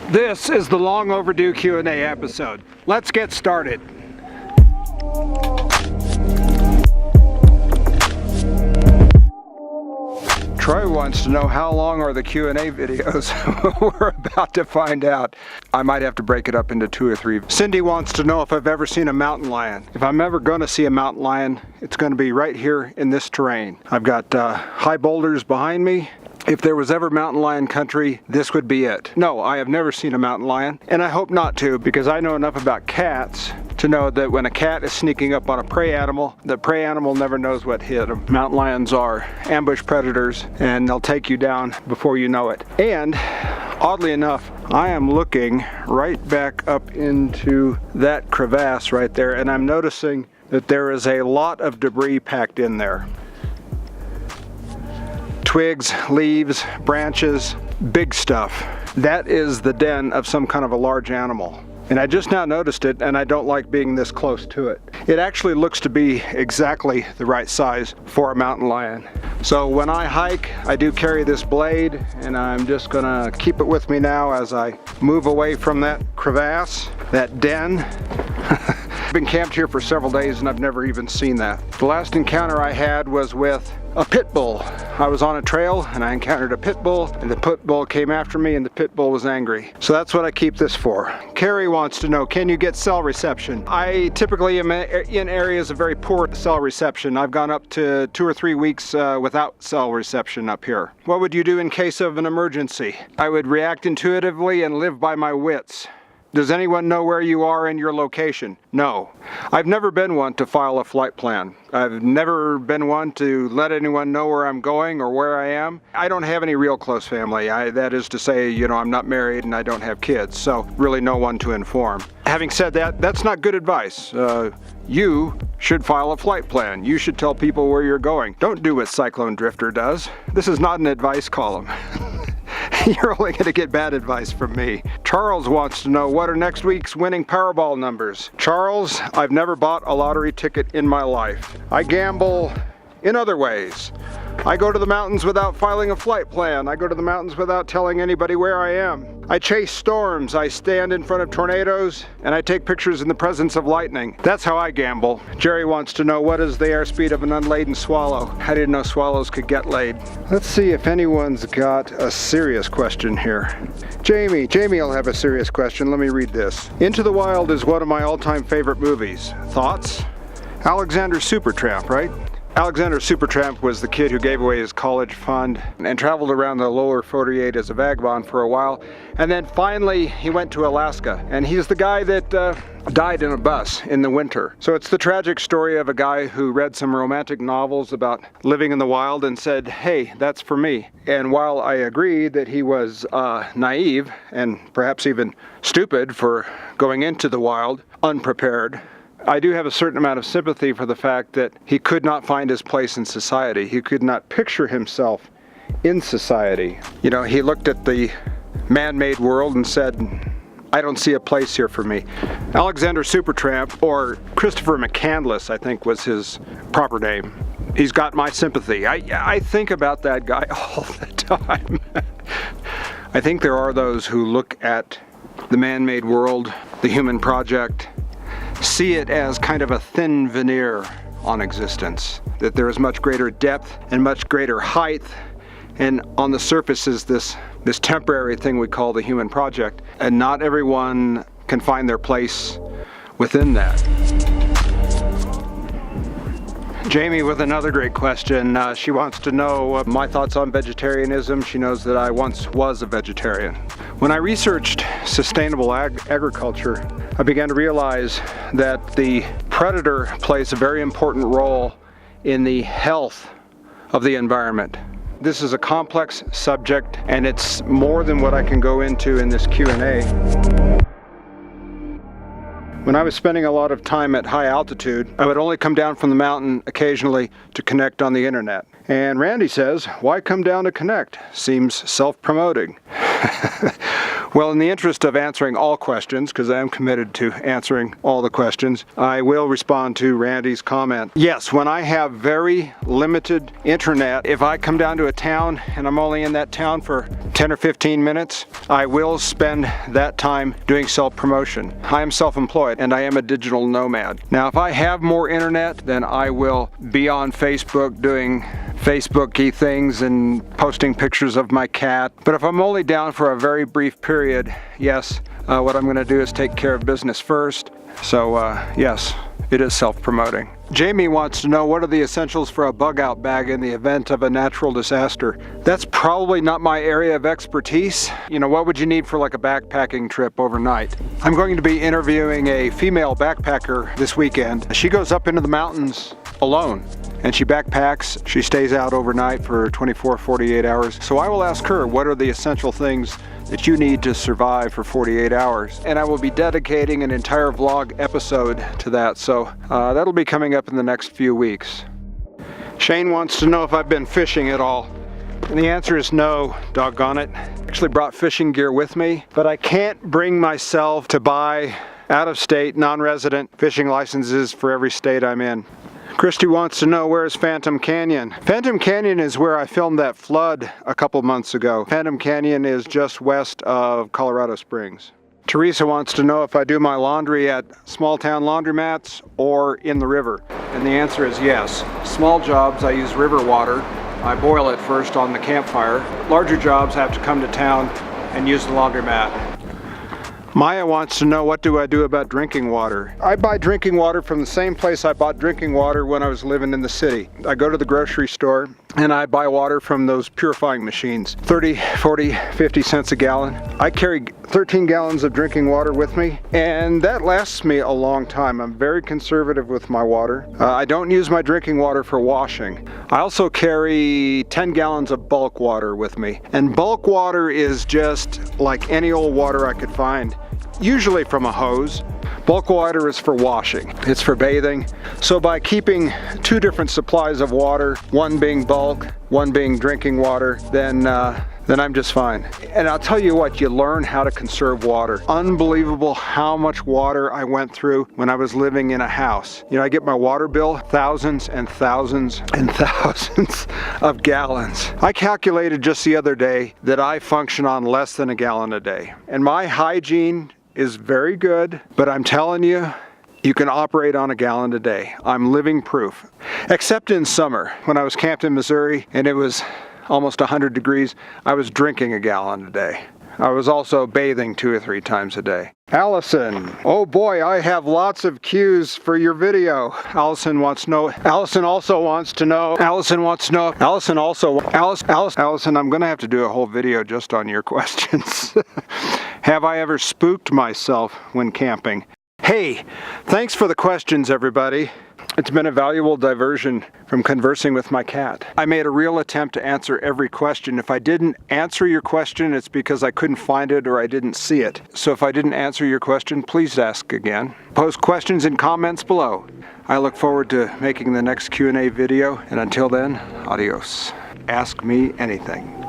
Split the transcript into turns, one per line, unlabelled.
This is the long overdue Q&A episode. Let's get started. Troy wants to know how long are the Q&A videos. We're about to find out. I might have to break it up into 2 or 3. Cindy wants to know if I've ever seen a mountain lion. If I'm ever going to see a mountain lion, it's going to be right here in this terrain. I've got high boulders behind me. If there was ever mountain lion country, this would be it. No, I have never seen a mountain lion, and I hope not to, because I know enough about cats to know that when a cat is sneaking up on a prey animal, the prey animal never knows what hit them. Mountain lions are ambush predators, and they'll take you down before you know it. And oddly enough, I am looking right back up into that crevasse right there, and I'm noticing that there is a lot of debris packed in there. Twigs, leaves, branches, big stuff. That is the den of some kind of a large animal. And I just now noticed it, and I don't like being this close to it. It actually looks to be exactly the right size for a mountain lion. So when I hike, I do carry this blade, and I'm just gonna keep it with me now as I move away from that crevasse, that den. I've been camped here for several days and I've never even seen that. The last encounter I had was with a pit bull. I was on a trail and I encountered a pit bull, and the pit bull came after me and the pit bull was angry. So that's what I keep this for. Carrie wants to know, can you get cell reception? I typically am in areas of very poor cell reception. I've gone up to 2 or 3 weeks without cell reception up here. What would you do in case of an emergency? I would react intuitively and live by my wits. Does anyone know where you are in your location? No. I've never been one to file a flight plan. I've never been one to let anyone know where I'm going or where I am. I don't have any real close family. That is to say, you know, I'm not married and I don't have kids, so really no one to inform. Having said that, that's not good advice. You should file a flight plan. You should tell people where you're going. Don't do what Cyclone Drifter does. This is not an advice column. You're only going to get bad advice from me. Charles wants to know, what are next week's winning Powerball numbers? Charles, I've never bought a lottery ticket in my life. I gamble in other ways. I go to the mountains without filing a flight plan. I go to the mountains without telling anybody where I am. I chase storms. I stand in front of tornadoes, and I take pictures in the presence of lightning. That's how I gamble. Jerry wants to know, what is the airspeed of an unladen swallow? I didn't know swallows could get laid. Let's see if anyone's got a serious question here. Jamie will have a serious question. Let me read this. Into the Wild is one of my all-time favorite movies. Thoughts? Alexander Supertramp, right? Alexander Supertramp was the kid who gave away his college fund and traveled around the lower 48 as a vagabond for a while, and then finally he went to Alaska, and he's the guy that died in a bus in the winter. So it's the tragic story of a guy who read some romantic novels about living in the wild and said, hey, that's for me. And while I agree that he was naive and perhaps even stupid for going into the wild unprepared, I do have a certain amount of sympathy for the fact that he could not find his place in society. He could not picture himself in society. You know, he looked at the man-made world and said, I don't see a place here for me. Alexander Supertramp, or Christopher McCandless, I think was his proper name. He's got my sympathy. I think about that guy all the time. I think there are those who look at the man-made world, the human project, see it as kind of a thin veneer on existence, that there is much greater depth and much greater height, and on the surface is this temporary thing we call the human project, and not everyone can find their place within that. Jamie with another great question. She wants to know my thoughts on vegetarianism. She knows that I once was a vegetarian. When I researched sustainable agriculture, I began to realize that the predator plays a very important role in the health of the environment. This is a complex subject, and it's more than what I can go into in this Q&A. When I was spending a lot of time at high altitude, I would only come down from the mountain occasionally to connect on the internet. And Randy says, why come down to connect? Seems self-promoting. Well, in the interest of answering all questions, because I am committed to answering all the questions, I will respond to Randy's comment. Yes, when I have very limited internet, if I come down to a town and I'm only in that town for 10 or 15 minutes, I will spend that time doing self-promotion. I am self-employed and I am a digital nomad. Now, if I have more internet, then I will be on Facebook doing Facebook-y things and posting pictures of my cat. But if I'm only down for a very brief period, yes, what I'm going to do is take care of business first. So yes, it is self-promoting. Jamie wants to know, what are the essentials for a bug-out bag in the event of a natural disaster? That's probably not my area of expertise. You know, what would you need for like a backpacking trip overnight? I'm going to be interviewing a female backpacker this weekend. She goes up into the mountains alone and she backpacks. She stays out overnight for 24, 48 hours. So I will ask her, what are the essential things that you need to survive for 48 hours? And I will be dedicating an entire vlog episode to that. So that'll be coming up in the next few weeks. Shane wants to know if I've been fishing at all. And the answer is no, doggone it. I actually brought fishing gear with me, but I can't bring myself to buy out-of-state, non-resident fishing licenses for every state I'm in. Christy wants to know, where is Phantom Canyon? Phantom Canyon is where I filmed that flood a couple months ago. Phantom Canyon is just west of Colorado Springs. Teresa wants to know if I do my laundry at small town laundromats or in the river. And the answer is yes. Small jobs, I use river water. I boil it first on the campfire. Larger jobs, I have to come to town and use the laundromat. Maya wants to know, what do I do about drinking water? I buy drinking water from the same place I bought drinking water when I was living in the city. I go to the grocery store and I buy water from those purifying machines. 30, 40, 50 cents a gallon. I carry 13 gallons of drinking water with me, and that lasts me a long time. I'm very conservative with my water. I don't use my drinking water for washing. I also carry 10 gallons of bulk water with me. And bulk water is just like any old water I could find, usually from a hose. Bulk water is for washing, it's for bathing. So by keeping two different supplies of water, one being bulk, one being drinking water, then I'm just fine. And I'll tell you what, you learn how to conserve water. Unbelievable how much water I went through when I was living in a house. You know, I get my water bill, thousands and thousands and thousands of gallons. I calculated just the other day that I function on less than a gallon a day. And my hygiene is very good, but I'm telling you, you can operate on a gallon a day. I'm living proof. Except in summer, when I was camped in Missouri and it was almost 100 degrees, I was drinking a gallon a day. I was also bathing 2 or 3 times a day. Allison, oh boy, I have lots of cues for your video. Allison wants to know, Allison also wants to know, Allison wants to know, Allison, I'm gonna have to do a whole video just on your questions. Have I ever spooked myself when camping? Hey, thanks for the questions, everybody. It's been a valuable diversion from conversing with my cat. I made a real attempt to answer every question. If I didn't answer your question, it's because I couldn't find it or I didn't see it. So if I didn't answer your question, please ask again. Post questions and comments below. I look forward to making the next Q&A video, and until then, adios. Ask me anything.